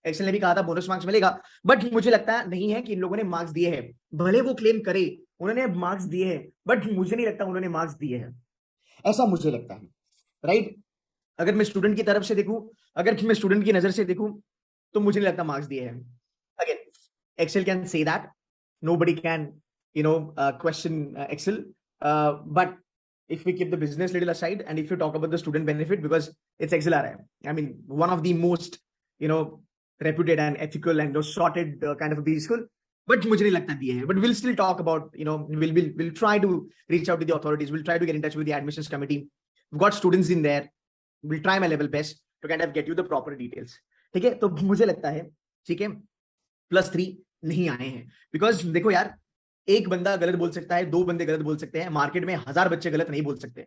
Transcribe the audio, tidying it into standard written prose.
Excel ने भी कहा था बोनस मार्क्स मिलेगा, बट मुझे लगता नहीं है कि इन लोगों ने मार्क्स दिए हैं। भले वो क्लेम करे उन्होंने मार्क्स दिए हैं, बट मुझे नहीं लगता उन्होंने मार्क्स दिए हैं, ऐसा मुझे लगता है, राइट। अगर मैं स्टूडेंट की तरफ से देखूं, अगर मैं स्टूडेंट की नजर से देखूं, तो मुझे नहीं लगता मार्क्स दिए हैं। Again, excel can say that, nobody can question Excel, but if we keep the business little aside and if you talk about the student benefit, because it's Excel RI, I mean one of the most reputed and ethical and sorted kind of a B school, but मुझे नहीं लगता दिए हैं, but we'll still talk about, we'll try to reach out to the authorities, we'll try to get in touch with the admissions committee, we've got students in there, we'll try my level best to kind of get you the proper details, ठीक है। तो मुझे लगता है, ठीक है, +3 नहीं आए हैं, बिकॉज देखो यार, एक बंदा गलत बोल सकता है, 2 बंदे गलत बोल सकते हैं, मार्केट में 1000 बच्चे गलत नहीं बोल सकते,